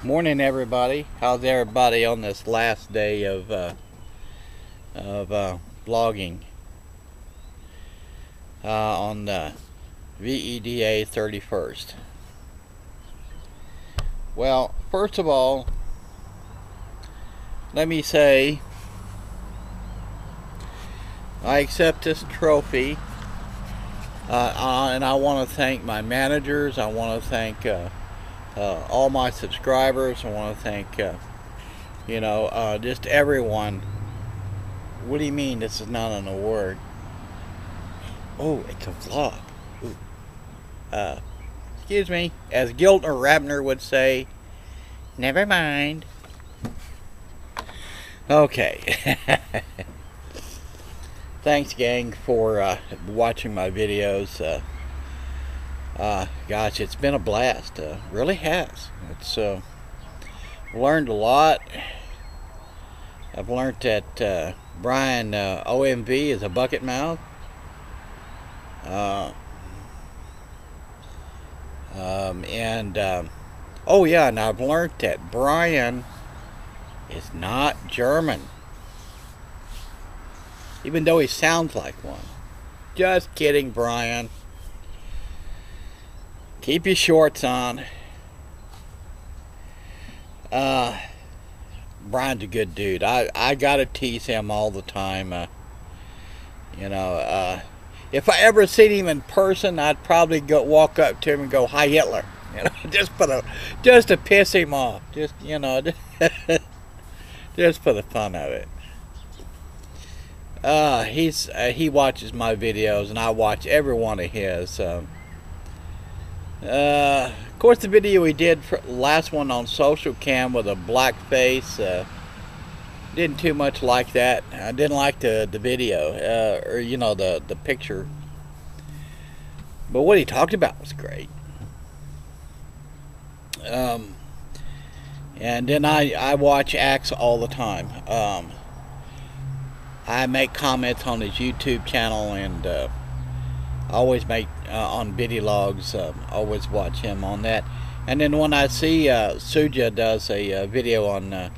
Morning, everybody. How's everybody on this last day of vlogging on the VEDA 31st? Well, first of all, let me say I accept this trophy, and I want to thank my managers. I want to thank all my subscribers. I want to thank just everyone. What do you mean this is not an award? Oh, it's a vlog. Excuse me. As Giltner Rabner would say, never mind. Okay. Thanks, gang, for watching my videos. Gosh, it's been a blast. Really has. It's learned a lot. I've learned that Brian OMV is a bucket mouth. Oh yeah, and I've learned that Brian is not German, even though he sounds like one. Just kidding, Brian. Keep your shorts on. Brian's a good dude. I gotta tease him all the time. If I ever seen him in person, I'd probably walk up to him and go, "Hi, Hitler," just to piss him off. Just just for the fun of it. He watches my videos, and I watch every one of his. Of course, the video he did for last one on social cam with a black face, didn't too much like that. I didn't like the video, or the picture. But what he talked about was great. And then I watch Axe all the time. I make comments on his YouTube channel, and I always make on Videologs. Always watch him on that. And then when I see Suja does a video on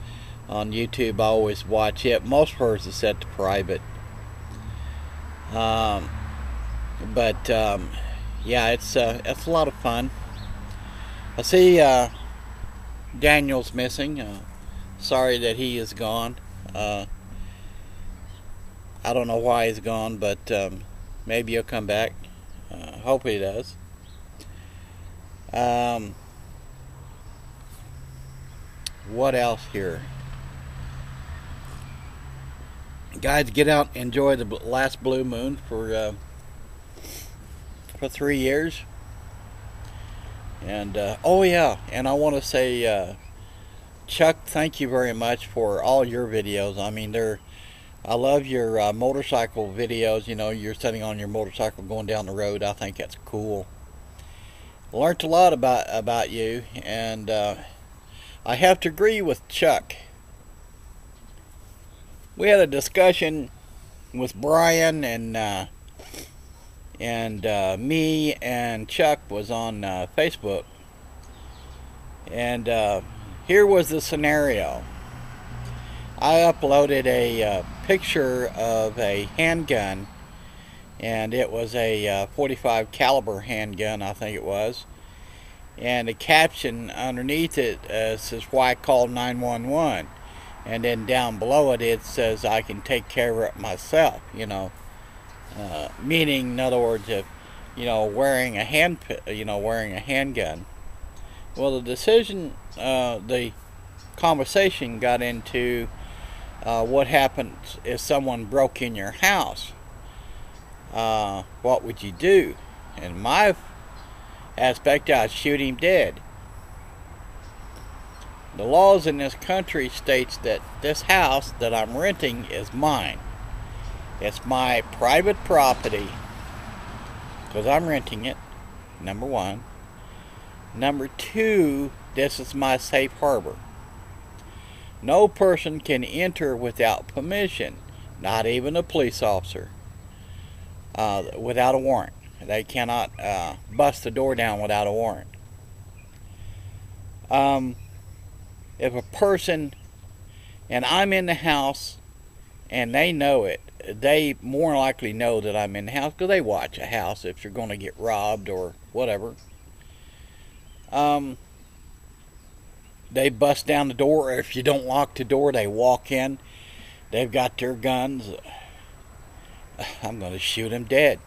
YouTube, I always watch it. Most of hers is set to private. Yeah, it's a lot of fun. I see Daniel's missing. Sorry that he is gone. I don't know why he's gone, but maybe he'll come back. Hope he does. What else here? Guys, get out and enjoy the last blue moon for 3 years. And oh yeah, and I want to say, Chuck, thank you very much for all your videos. I mean, I love your motorcycle videos. You're sitting on your motorcycle going down the road. I think that's cool. Learned a lot about you, and I have to agree with Chuck. We had a discussion with Brian, and me and Chuck was on Facebook, and here was the scenario. I uploaded a picture of a handgun, and it was a 45 caliber handgun, I think it was, and the caption underneath it says, "Why I called 911," and then down below it says, "I can take care of it myself," meaning, in other words, if wearing a handgun. Well, the conversation got into what happens if someone broke in your house. What would you do? In my aspect, I'd shoot him dead. The laws in this country states that this house that I'm renting is mine. It's my private property because I'm renting it, number one. Number two, this is my safe harbor. No person can enter without permission, not even a police officer, without a warrant. They cannot bust the door down without a warrant. if a person, and I'm in the house and they know it, they more likely know that I'm in the house because they watch a house if you're going to get robbed or whatever. They bust down the door, or if you don't lock the door, they walk in. They've got their guns. I'm going to shoot them dead.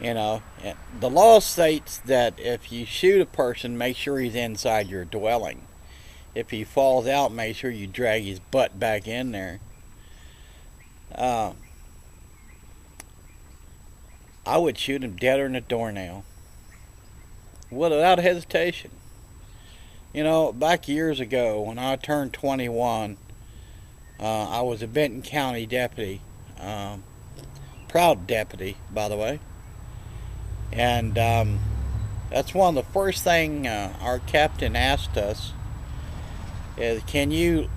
You know, the law states that if you shoot a person, make sure he's inside your dwelling. If he falls out, make sure you drag his butt back in there. I would shoot him deader than a doornail. Without hesitation. You know, back years ago when I turned 21, I was a Benton County deputy. Proud deputy, by the way. And that's one of the first things our captain asked us is, can you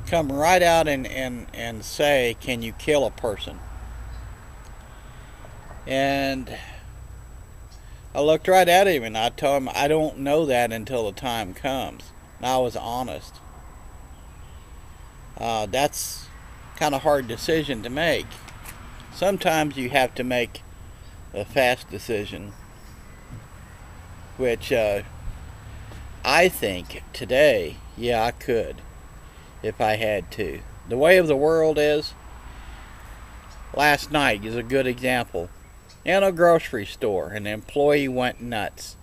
come right out and say, can you kill a person? And I looked right at him and I told him, I don't know that until the time comes. And I was honest. That's kind of hard decision to make. Sometimes you have to make a fast decision, which I think today, yeah, I could if I had to. The way of the world is, last night is a good example. In a grocery store, an employee went nuts.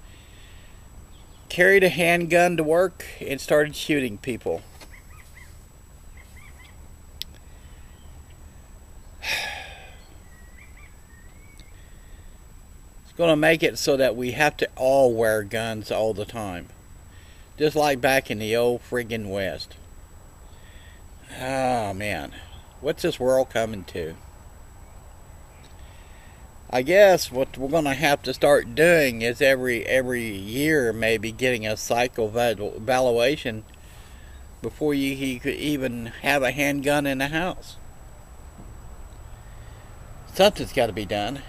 Carried a handgun to work and started shooting people. It's going to make it so that we have to all wear guns all the time. Just like back in the old friggin' West. Oh man, what's this world coming to? I guess what we're going to have to start doing is every year maybe getting a psycho evaluation before he could even have a handgun in the house. Something's got to be done.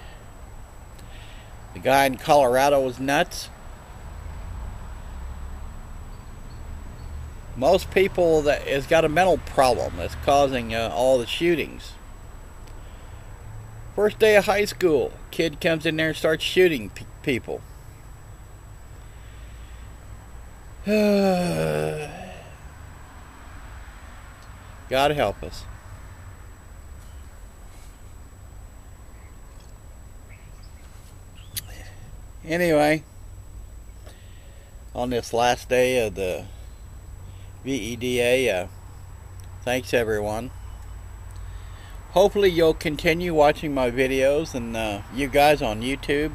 The guy in Colorado was nuts. Most people that has got a mental problem that's causing all the shootings. First day of high school, kid comes in there and starts shooting people. God help us. Anyway, on this last day of the VEDA, thanks everyone. Hopefully you'll continue watching my videos, and you guys on YouTube.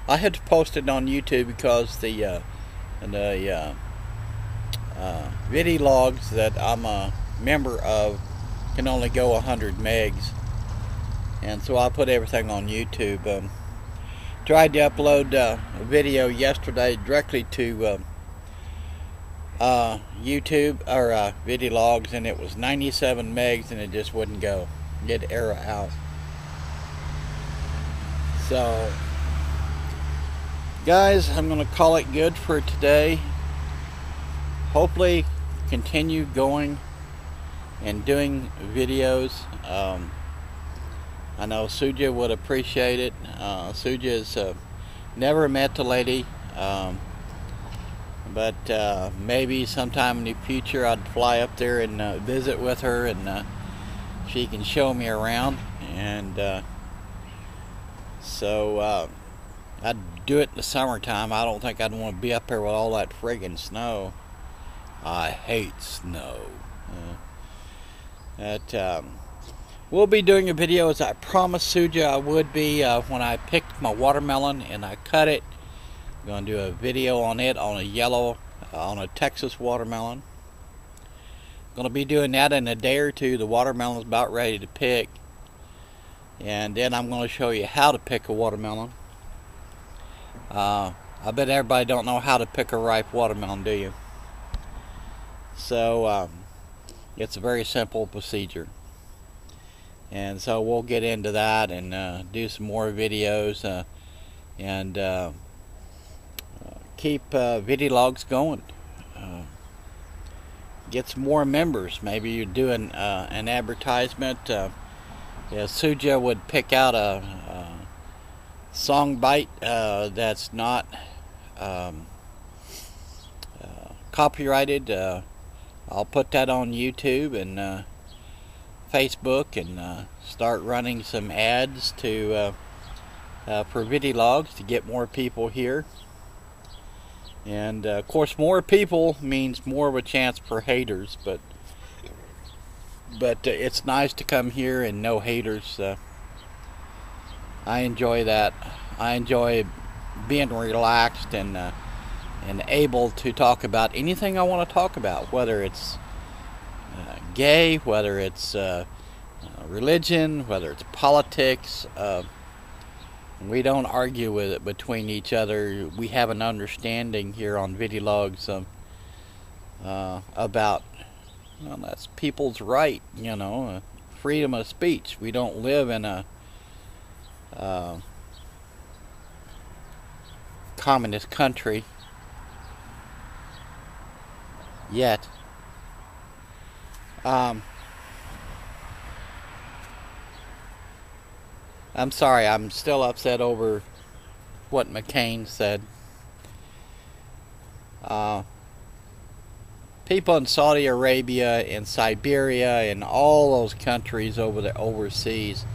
I had to post it on YouTube because the VEDA logs that I'm a member of can only go 100 megs, and so I put everything on YouTube. Tried to upload a video yesterday directly to YouTube or VEDA logs, and it was 97 megs and it just wouldn't go. Get error out. So guys, I'm gonna call it good for today. Hopefully continue going and doing videos. I know Suja would appreciate it. Suja's never met the lady, but maybe sometime in the future I'd fly up there and visit with her, and she can show me around. And so I'd do it in the summertime. I don't think I'd want to be up there with all that friggin' snow. I hate snow. We'll be doing a video, as I promised Suja I would be, when I picked my watermelon and I cut it. I'm going to do a video on it, on a yellow, on a Texas watermelon. Going to be doing that in a day or two. The watermelon's about ready to pick. And then I'm going to show you how to pick a watermelon. I bet everybody don't know how to pick a ripe watermelon, do you? So it's a very simple procedure. And so we'll get into that and do some more videos and keep VEDA logs going. get some more members. Maybe you do an advertisement. Suja would pick out a song bite that's not copyrighted. I'll put that on YouTube and Facebook and start running some ads to for VEDA to get more people here. And of course, more people means more of a chance for haters, but it's nice to come here and no haters. I enjoy that. I enjoy being relaxed and able to talk about anything I want to talk about, whether it's gay, whether it's religion, whether it's politics. We don't argue with it between each other. We have an understanding here on Videologs about, well, that's people's right, you know, freedom of speech. We don't live in a communist country yet. I'm sorry, I'm still upset over what McCain said. People in Saudi Arabia and Siberia and all those countries over there overseas,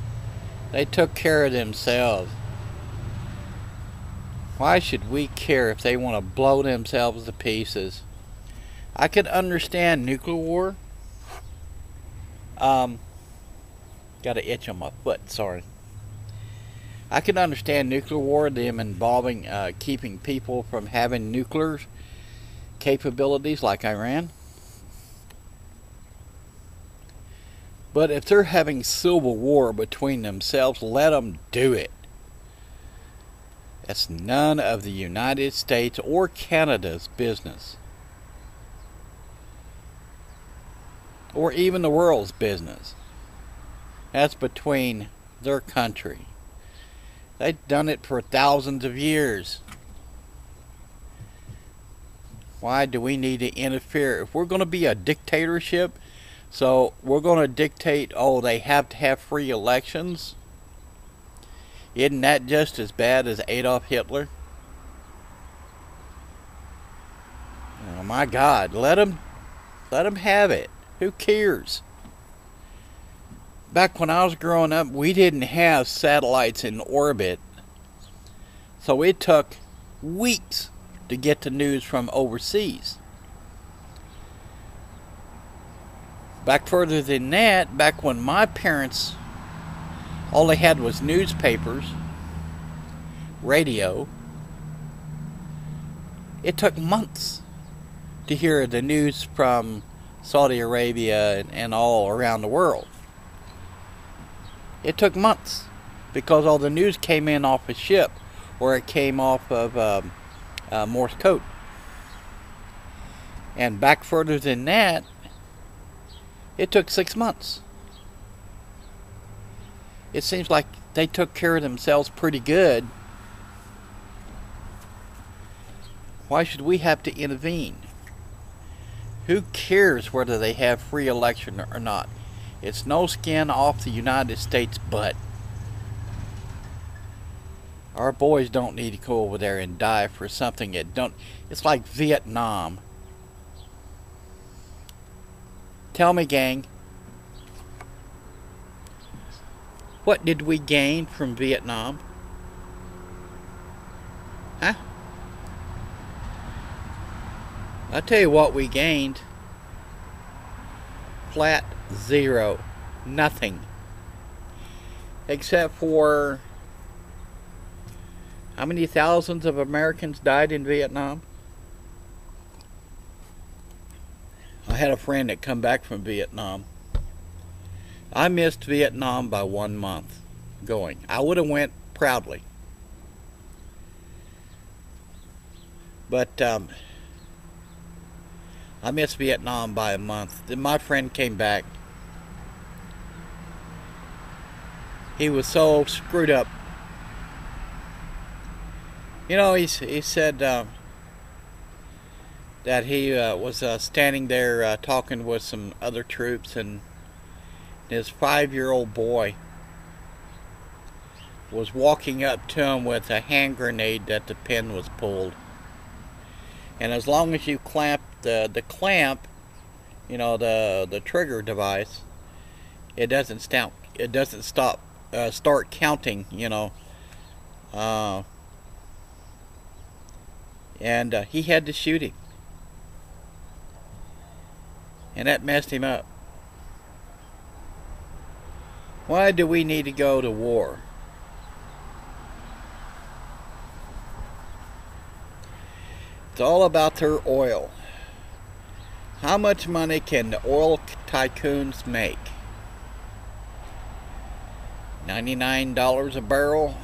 they took care of themselves. Why should we care if they want to blow themselves to pieces? I could understand nuclear war. Got an itch on my foot, sorry. I can understand nuclear war, them involving keeping people from having nuclear capabilities like Iran. But if they're having civil war between themselves, let them do it. That's none of the United States or Canada's business. Or even the world's business. That's between their country. They've done it for thousands of years. Why do we need to interfere? If we're going to be a dictatorship, so we're going to dictate, oh, they have to have free elections? Isn't that just as bad as Adolf Hitler? Oh my God, let them have it. Who cares? Back when I was growing up, we didn't have satellites in orbit, so it took weeks to get the news from overseas. Back further than that, back when my parents, all they had was newspapers, radio, it took months to hear the news from Saudi Arabia and all around the world. It took months because all the news came in off a ship or it came off of Morse code. And back further than that, it took 6 months. It seems like they took care of themselves pretty good. Why should we have to intervene? Who cares whether they have free election or not? It's no skin off the United States butt. Our boys don't need to go over there and die for something that don't... It's like Vietnam. Tell me, gang. What did we gain from Vietnam? Huh? I'll tell you what we gained. Flat zero. Nothing. Except for... how many thousands of Americans died in Vietnam? I had a friend that come back from Vietnam. I missed Vietnam by 1 month going. I would have went proudly. But I missed Vietnam by a month. Then my friend came back. He was so screwed up. You know, he said, that he was standing there talking with some other troops, and his 5-year-old boy was walking up to him with a hand grenade that the pin was pulled. And as long as you clamp the clamp, you know, the trigger device, it doesn't stop. It doesn't stop. Start counting. You know. And he had to shoot him, and that messed him up. Why do we need to go to war? It's all about their oil. How much money can the oil tycoons make? $99 a barrel?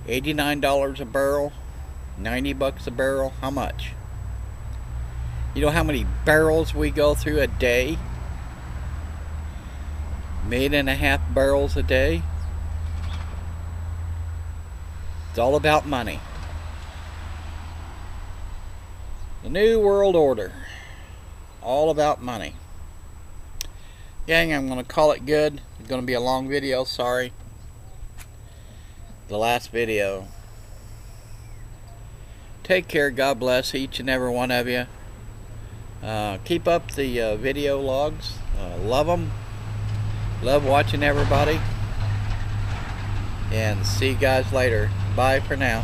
$89 a barrel? $90 a barrel? How much? You know how many barrels we go through a day? 1.5 million barrels a day? It's all about money. The New World Order. All about money. Gang, I'm going to call it good. It's going to be a long video, sorry. The last video. Take care, God bless each and every one of you. Keep up the video logs. Love them. Love watching everybody. And see you guys later. Bye for now.